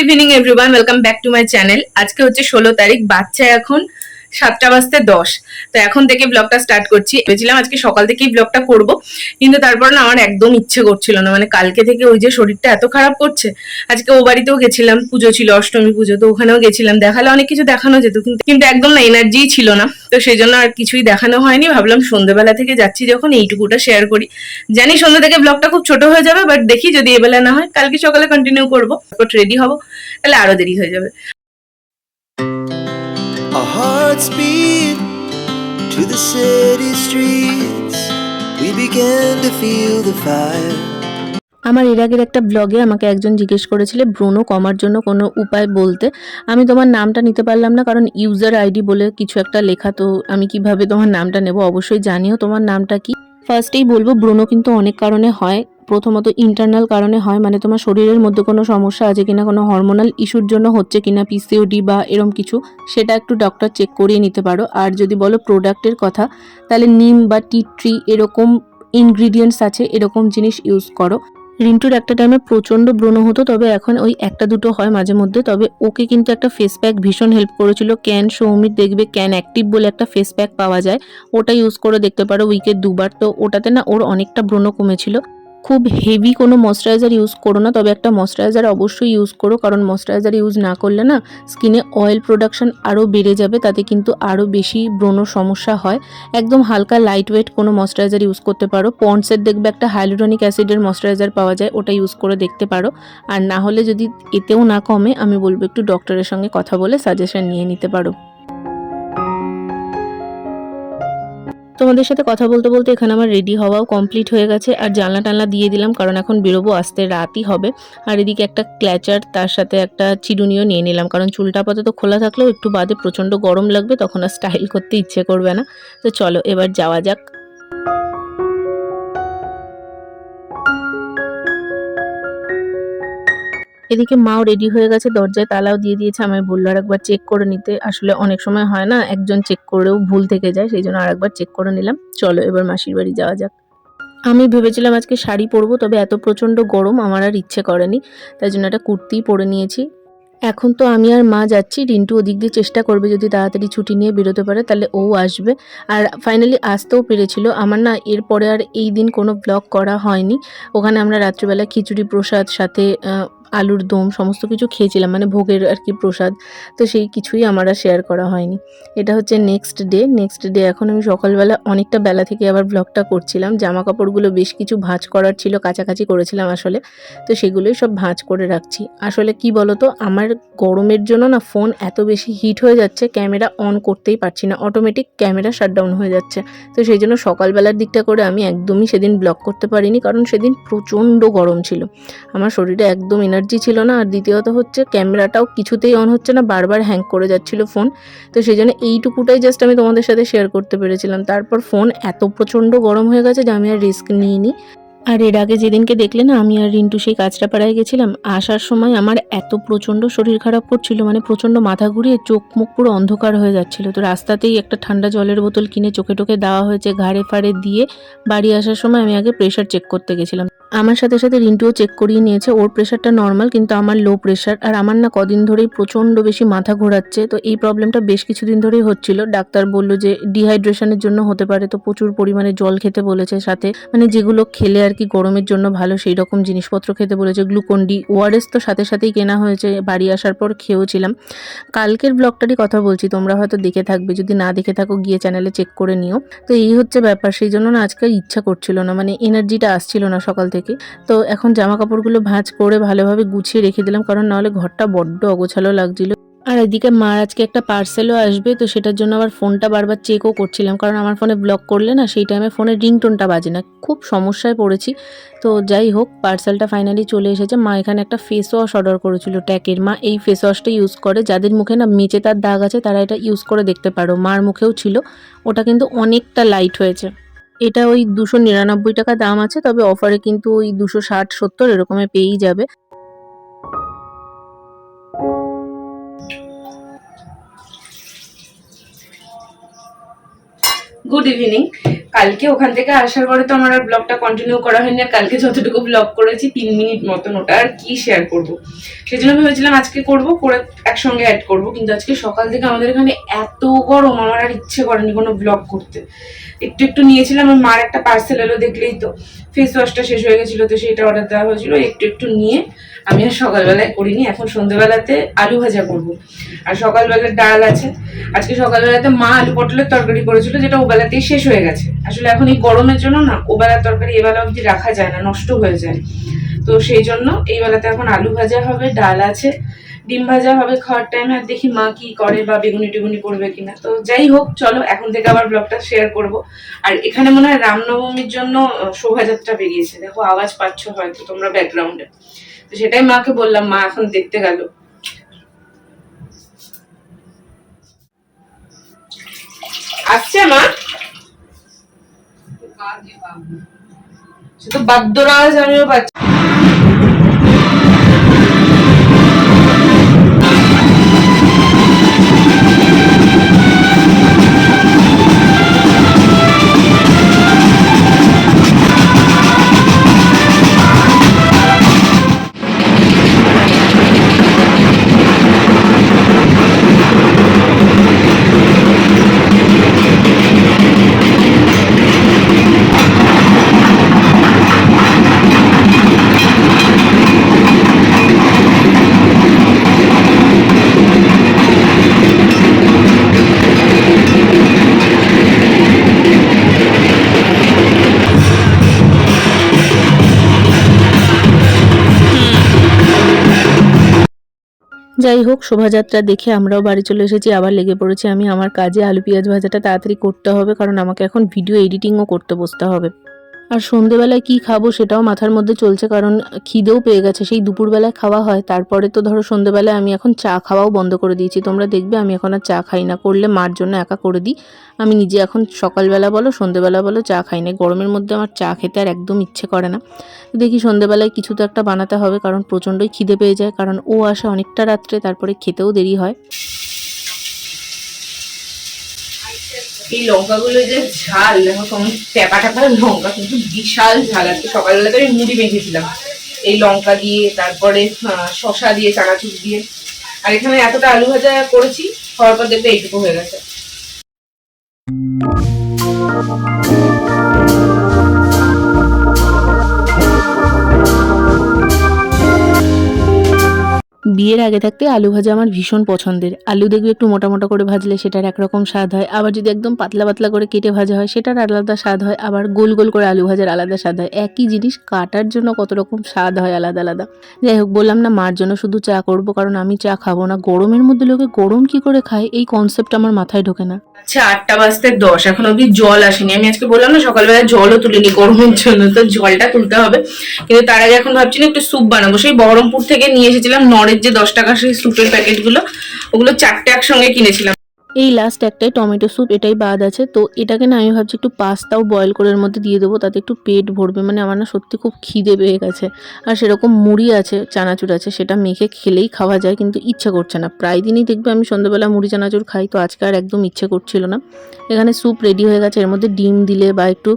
Evening everyone, welcome back to my channel. আজকে হচ্ছে 16 তারিখ, বাচ্চা এখন 7টা বাজতে 10। তো এখন থেকে ব্লগটা স্টার্ট করছি। ভেবেছিলাম আজকে সকাল থেকেই ব্লগটা করব, কিন্তু তারপর না আমার একদম ইচ্ছে করছিল না। মানে কালকে থেকে ওই যে শরীরটা এত খারাপ করছে। আজকে ও বাড়িতেও গেছিলাম, পুজো ছিল, অষ্টমী পুজো, তো ওখানেও গেছিলাম। দেখালে অনেক কিছু দেখানো যেত, কিন্তু একদম না এনার্জিই ছিল না। তো সেই জন্য আর কিছুই দেখানো হয়নি। ভাবলাম সন্ধ্যেবেলা থেকে যাচ্ছি যখন, এইটুকুটা শেয়ার করি। জানি সন্ধ্যা থেকে ব্লগটা খুব ছোট হয়ে যাবে, বাট দেখি যদি এবেলা না হয় কালকে সকালে কন্টিনিউ করবো। তারপর রেডি হবো, তাহলে আরো দেরি হয়ে যাবে। Our hearts beat to the city streets. We began to feel the fire. আমার এর আগের একটা ব্লগে আমাকে একজন জিজ্ঞেস করেছিল ব্রণ কমার জন্য কোনো উপায় বলতে। আমি তোমার নামটা নিতে পারলাম না, কারণ ইউজার আইডি বলে কিছু একটা লেখা, তো আমি কিভাবে তোমার নামটা নেব? অবশ্যই জানিও তোমার নামটা কি। ফার্স্টেই বলবো, ব্রণ কিন্তু অনেক কারণে হয়। প্রথমত ইন্টারনাল কারণে হয়, মানে তোমার শরীরের মধ্যে কোনো সমস্যা আছে কিনা, কোনো হরমোনাল ইস্যুর জন্য হচ্ছে কিনা, পিসিওডি বা এরম কিছু, সেটা একটু ডক্টর চেক করিয়ে নিতে পারো। আর যদি বলো প্রোডাক্টের কথা, তাহলে নিম বা টি ট্রি এরকম ইনগ্রিডিয়েন্টস আছে, এরকম জিনিস ইউজ করো। রিন্টুর একটা টাইমে প্রচণ্ড ব্রণ হতো, তবে এখন ওই একটা দুটো হয় মাঝে মধ্যে। তবে ওকে কিন্তু একটা ফেস প্যাক ভীষণ হেল্প করেছিল। ক্যান সৌমির দেখবে ক্যান অ্যাক্টিভ বলে একটা ফেস প্যাক পাওয়া যায়, ওটা ইউজ করে দেখতে পারো উইকে 2বার। তো ওটাতে না ওর অনেকটা ব্রণ কমেছিল। খুব হেভি কোনো ময়শ্চারাইজার ইউজ করো না, তবে একটা ময়শ্চারাইজার অবশ্যই ইউজ করো, কারণ ময়শ্চারাইজার ইউজ না করলে না স্কিনে অয়েল প্রোডাকশন আরও বেড়ে যাবে, তাতে কিন্তু আরও বেশি ব্রণর সমস্যা হয়। একদম হালকা লাইট ওয়েট কোনো ময়শ্চারাইজার ইউজ করতে পারো। পন্ডসের দেখবে একটা হাইলুরনিক অ্যাসিডের ময়শ্চারাইজার পাওয়া যায়, ওটা ইউজ করে দেখতে পারো। আর না হলে যদি এতেও না কমে, আমি বলবো একটু ডক্টরের সঙ্গে কথা বলে সাজেশন নিয়ে নিতে পারো। তোমাদের সাথে কথা বলতে বলতে এখানে আমার রেডি হওয়াও কমপ্লিট হয়ে গেছে, আর জানলা টানলা দিয়ে দিলাম, কারণ এখন বেরোবো, আসতে রাতই হবে। আর এদিকে একটা ক্ল্যাচার, তার সাথে একটা চিরুনিও নিয়ে নিলাম, কারণ চুলটা আপাতত খোলা থাকলেও একটু বাদে প্রচণ্ড গরম লাগবে, তখন আর স্টাইল করতে ইচ্ছে করবে না। তো চলো এবার যাওয়া যাক। এদিকে মাও রেডি হয়ে গেছে, দরজায় তালাও দিয়ে দিয়েছে। আমায় বললো আর একবার চেক করে নিতে। আসলে অনেক সময় হয় না, একজন চেক করেও ভুল থেকে যায়, সেই জন্য আর একবার চেক করে নিলাম। চলো এবার মাসির বাড়ি যাওয়া যাক। আমি ভেবেছিলাম আজকে শাড়ি পরবো, তবে এত প্রচণ্ড গরম আমার আর ইচ্ছে করেনি, তাই জন্য একটা কুর্তিই পরে নিয়েছি। এখন তো আমি আর মা যাচ্ছি, রিন্টু ওদিক দিয়ে চেষ্টা করবে যদি তাড়াতাড়ি ছুটি নিয়ে বেরোতে পারে, তাহলে ও আসবে। আর ফাইনালি আসতেও পেরেছিল। আমার না এরপরে আর এই দিন কোনো ব্লগ করা হয়নি। ওখানে আমরা রাত্রিবেলা খিচুড়ি প্রসাদ সাথে আলুর দম সমস্ত কিছু খেয়েছিলাম, মানে ভোগের আর কি প্রসাদ। তো সেই কিছুই আমার আর শেয়ার করা হয়নি। এটা হচ্ছে নেক্সট ডে এখন আমি সকালবেলা অনেকটা বেলা থেকে আবার ব্লগটা করছিলাম। জামা কাপড়গুলো বেশ কিছু ভাঁজ করার ছিল, কাছাকাছি করেছিলাম আসলে, তো সেগুলোই সব ভাঁজ করে রাখছি। আসলে কি বলতো, আমার গরমের জন্য না ফোন এত বেশি হিট হয়ে যাচ্ছে, ক্যামেরা অন করতেই পারছি না, অটোমেটিক ক্যামেরা শাটডাউন হয়ে যাচ্ছে। তো সেই জন্য সকালবেলার দিকটা করে আমি একদমই সেদিন ব্লগ করতে পারিনি, কারণ সেদিন প্রচণ্ড গরম ছিল, আমার শরীরে একদম এনার্জি ছিল না। আর দ্বিতীয়ত হচ্ছে ক্যামেরাটাও কিছুতেই অন হচ্ছে না, বারবার হ্যাং করে যাচ্ছিল ফোন। তো সেই জন্য এইটুকুটাই জাস্ট আমি তোমাদের সাথে শেয়ার করতে পেরেছিলাম। তারপর ফোন এত প্রচণ্ড গরম হয়ে গেছে যে আমি আর রিস্ক নিইনি। আর এর আগে যেদিনকে দেখলে না আমি আর রিন্টু সেই কাঁচরাপাড়ায় গেছিলাম, আসার সময় আমার এত প্রচণ্ড শরীর খারাপ করছিল, মানে প্রচণ্ড মাথা ঘুরিয়ে চোখ মুখ পুরো অন্ধকার হয়ে যাচ্ছিল। তো রাস্তাতেই একটা ঠান্ডা জলের বোতল কিনে চোখে টোকে দেওয়া হয়েছে, ঘাড়ে ফাড়ে দিয়ে বাড়ি আসার সময় আমি আগে প্রেশার চেক করতে গেছিলাম। আমার সাথে সাথে রিন্টুও চেক করিয়ে নিয়েছে, ওর প্রেশারটা নর্মাল, কিন্তু আমার লো প্রেশার। আর আমার না কদিন ধরেই প্রচণ্ড বেশি মাথা ঘোরাচ্ছে, তো এই প্রবলেমটা বেশ কিছুদিন ধরেই হচ্ছিল। ডাক্তার বললো যে ডিহাইড্রেশনের জন্য হতে পারে, তো প্রচুর পরিমাণে জল খেতে বলেছে, সাথে মানে যেগুলো খেলে আর কি গরমের জন্য ভালো সেই রকম জিনিসপত্র খেতে বলেছে। গ্লুকন ডি, ওআরএস তো সাথে সাথেই কেনা হয়েছে, বাড়ি আসার পর খেয়েওছিলাম। কালকের ব্লগটারই কথা বলছি, তোমরা হয়তো দেখে থাকবে, যদি না দেখে থাকো গিয়ে চ্যানেলে চেক করে নিও। তো এই হচ্ছে ব্যাপার, সেই জন্য না আজকে ইচ্ছা করছিল না, মানে এনার্জিটা আসছিল না সকাল থেকে। তো এখন জামা কাপড়গুলো ভাঁজ করে ভালোভাবে গুছিয়ে রেখে দিলাম, কারণ নাহলে ঘরটা বড্ড অগোছালো লাগছিল। আর এদিকে মার আজকে একটা পার্সেলও আসবে, তো সেটার জন্য আবার ফোনটা বারবার চেকও করছিলাম, কারণ আমার ফোনে ব্লক করলে না সেই টাইমে ফোনের রিংটোনটা বাজে না, খুব সমস্যায় পড়েছি। তো যাই হোক, পার্সেলটা ফাইনালি চলে এসেছে। মা এখানে একটা ফেস ওয়াশ অর্ডার করেছিল ট্যাকের। মা এই ফেস ওয়াশটা ইউজ করে, যাদের মুখে না মেচে তার দাগ আছে তারা এটা ইউজ করে দেখতে পারো। মার মুখেও ছিল, ওটা কিন্তু অনেকটা লাইট হয়েছে। এটা ওই 299 টাকা দাম আছে, তবে অফারে কিন্তু ওই 260-70 এরকমে পেয়েই যাবে। Good evening. কালকে ওখান থেকে আসার পরে তো আমার আর ব্লগটা কন্টিনিউ করা হয়নি, আর কালকে যতটুকু ব্লগ করেছি 3 মিনিট মতন, ওটা আর কি শেয়ার করব। সেই জন্য ভেবেছিলাম আজকে করব, করে একসঙ্গে অ্যাড করব, কিন্তু আজকে সকাল থেকে আমাদের এখানে এত গরম, আমার আর ইচ্ছে করেনি কোনো ব্লগ করতে। একটু একটু নিয়েছিলাম, আমার মার একটা পার্সেল এলো দেখলেই তো, ফেস ওয়াশটা শেষ হয়ে গেছিলো, তো সেইটা অর্ডার দেওয়া হয়েছিল, একটু একটু নিয়ে আমি আর সকালবেলায় করিনি। এখন সন্ধ্যেবেলাতে আলু ভাজা করব, আর সকালবেলার ডাল আছে। আজকে সকালবেলাতে মা আলু পটলের তরকারি করেছিল, যেটা ওবেলাতেই শেষ হয়ে গেছে। আসলে এখন এই গরমের জন্য না ওবেলার তরকারি এবেলা অবধি রাখা যায় না, নষ্ট হয়ে যায়। তো সেই জন্য এই বেলাতে এখন আলু ভাজা হবে, ডাল আছে, ডিম ভাজা হবে খাওয়ার টাইমে, আর দেখি মা কি করে, বা বেগুনি টেগুনি করবে কিনা। তো যাই হোক, চলো এখন থেকে আবার ব্লগটা শেয়ার করব। আর এখানে মনে হয় রামনবমীর জন্য শোভাযাত্রা বেরিয়েছে, দেখো আওয়াজ পাচ্ছ হয়তো তোমরা ব্যাকগ্রাউন্ডে। তো সেটাই মাকে বললাম, মা এখন দেখতে গেল। আসছে মা, সে তো বাদ্যর আওয়াজ আমিও পাচ্ছি। যাই হোক, শোভাযাত্রা দেখে আমরাও বাড়ি চলে এসেছি, আবার লেগে পড়েছি আমি আমার কাজে। আলু পেঁয়াজ ভাজাটা তাড়াতাড়ি করতে হবে, কারণ আমাকে এখন ভিডিও এডিটিংও করতে বসতে হবে। আর সন্ধেবেলায় কি খাবো সেটাও মাথার মধ্যে চলছে, কারণ খিদেও পেয়ে গেছে। সেই দুপুরবেলায় খাওয়া হয়, তারপরে তো ধরো সন্ধেবেলায় আমি এখন চা খাওয়াও বন্ধ করে দিয়েছি। তোমরা দেখবে আমি এখন আর চা খাই না, করলে মার জন্য একা করে দিই। আমি নিজে এখন সকালবেলা বলো সন্ধেবেলা বলো চা খাই না। গরমের মধ্যে আমার চা খেতে আর একদম ইচ্ছে করে না। দেখি সন্ধেবেলায় কিছু তো একটা বানাতে হবে, কারণ প্রচণ্ডই খিদে পেয়ে যায়, কারণ ও আসে অনেকটা রাত্রে, তারপরে খেতেও দেরি হয়। এই লঙ্কাগুলো যে ঝাল, দেখো কেমন ট্যাপা ট্যাপা লঙ্কা, কিন্তু বিশাল ঝাল। আজকে সকালবেলা তো আমি মুড়ি মেখেছিলাম এই লঙ্কা দিয়ে, তারপরে শশা দিয়ে, চানাচুর দিয়ে। আর এখানে এতটা আলু ভাজা করেছি, খাওয়ার পর দেখবে এইটুকু হয়ে গেছে। বিয়ের আগে থাকতে আলু ভাজা আমার ভীষণ পছন্দের। আলু দেখবে একটু মোটা মোটা করে ভাজলে সেটার একরকম স্বাদ হয়, আবার যদি একদম পাতলা পাতলা করে কেটে ভাজা হয় সেটার আলাদা স্বাদ হয়, আবার গোল গোল করে আলু ভাজার আলাদা স্বাদ হয়। একই জিনিস কাটার জন্য কত রকম স্বাদ হয় আলাদা আলাদা। যাই হোক, বললাম না মার জন্য শুধু চা করব, কারণ আমি চা খাবো না। গরমের মধ্যে লোকে গরম কি করে খায় এই কনসেপ্ট আমার মাথায় ঢোকে না। আচ্ছা, 8:10 এখন অব্দি জল আসেনি। আমি আজকে বললাম না সকালবেলা জলও তুলিনি গরমের জন্য, তো জলটা তুলতে হবে। কিন্তু তার আগে এখন ভাবছি না একটু স্যুপ বানাবো। সেই বহরমপুর থেকে নিয়ে এসেছিলাম নরের যে 10 টাকা সেই স্যুপের প্যাকেটগুলো, ওগুলো 4টে একসঙ্গে কিনেছিলাম। এই লাস্ট একটাই টমেটো স্যুপ, এটাই বাদ আছে। তো এটাকে না আমি ভাবছি একটু পাস্তাও বয়েল করে এর মধ্যে দিয়ে দেবো, তাতে একটু পেট ভরবে। মানে আমার না সত্যি খুব খিদে পেয়ে গেছে। আর সেরকম মুড়ি আছে, চানাচুর আছে, সেটা মেখে খেলেই খাওয়া যায়, কিন্তু ইচ্ছে করছে না। প্রায় দিনই দেখবে আমি সন্ধ্যাবেলা মুড়ি চানাচুর খাই, তো আজকে আর একদম ইচ্ছে করছিল না। এখানে স্যুপ রেডি হয়ে গেছে, এর মধ্যে ডিম দিলে বা একটু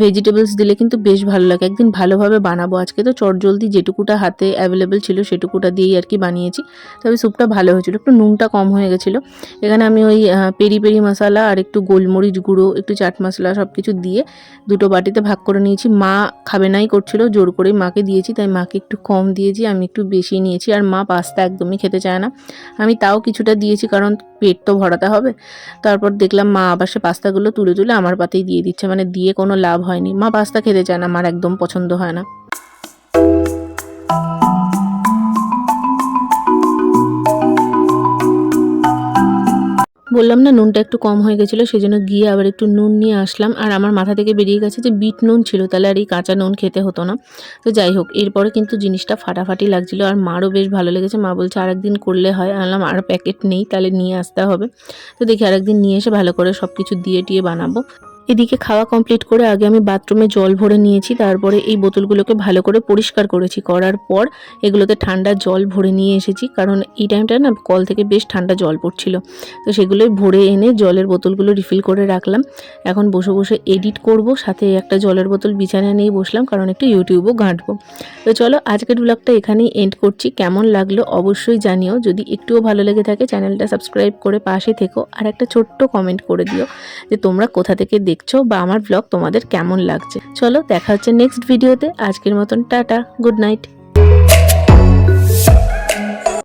ভেজিটেবলস দিলে কিন্তু বেশ ভালো লাগে। একদিন ভালোভাবে বানাবো। আজকে তো চটজলদি যেটুকুটা হাতে অ্যাভেলেবেল ছিল সেটুকুটা দিয়েই আর কি বানিয়েছি। তবে স্যুপটা ভালো হয়েছিল, একটু নুনটা কম হয়ে গেছিলো। এখানে আমি ওই পেরি পেরি মশলা আর একটু গোলমরিচ গুঁড়ো, একটু চাট মশলা সব কিছু দিয়ে দুটো বাটিতে ভাগ করে নিয়েছি। মা খাবে নাই করছিল, জোর করে মাকে দিয়েছি, তাই মাকে একটু কম দিয়েছি, আমি একটু বেশি নিয়েছি। আর মা পাস্তা একদমই খেতে চায় না, আমি তাও কিছুটা দিয়েছি, কারণ পেট তো ভরাতে হবে। তারপর দেখলাম মা আবার সে পাস্তাগুলো তুলে তুলে আমার পাতেই দিয়ে দিচ্ছে, মানে দিয়ে কোনো লাভ হয়নি। মা পাস্তা খেতে চায় না, আমার একদম পছন্দ হয় না। বললাম না নুনটা একটু কম হয়ে গেছিলো, সেই জন্য গিয়ে আবার একটু নুন নিয়ে আসলাম। আর আমার মাথা থেকে বেরিয়ে গেছে যে বিট নুন ছিল, তাহলে আর এই কাঁচা নুন খেতে হতো না। তো যাই হোক, এরপরে কিন্তু জিনিসটা ফাটাফাটি লাগছিলো, আর মারও বেশ ভালো লেগেছে। মা বলছে আরেকদিন করলে হয়। আনলাম আর প্যাকেট নেই, তাহলে নিয়ে আসতে হবে। তো দেখি আরেকদিন নিয়ে এসে ভালো করে সব কিছু দিয়ে টিয়ে বানাবো। এদিকে খাওয়া কমপ্লিট করে আগে আমি বাথরুমে জল ভরে নিয়েছি, তারপরে এই বোতলগুলোকে ভালো করে পরিষ্কার করেছি। করার পর এগুলোতে ঠান্ডা জল ভরে নিয়ে এসেছি, কারণ এই টাইমটা না কল থেকে বেশ ঠান্ডা জল পড়ছিল। তো সেগুলোই ভরে এনে জলের বোতলগুলো রিফিল করে রাখলাম। এখন বসে বসে এডিট করব, সাথে একটা জলের বোতল বিছানায় নিয়ে বসলাম, কারণ একটু ইউটিউবও ঘাঁটবো। তো চলো আজকের ব্লগটা এখানেই এন্ড করছি। কেমন লাগলো অবশ্যই জানিও, যদি একটুও ভালো লেগে থাকে চ্যানেলটা সাবস্ক্রাইব করে পাশে থেকো, আর একটা ছোট্ট কমেন্ট করে দিও যে তোমরা কোথা থেকে দেখছো বা আমার ব্লগ তোমাদের কেমন লাগছে। চলো দেখা হচ্ছে নেক্সট ভিডিওতে। আজকের মতন টাটা, গুড নাইট।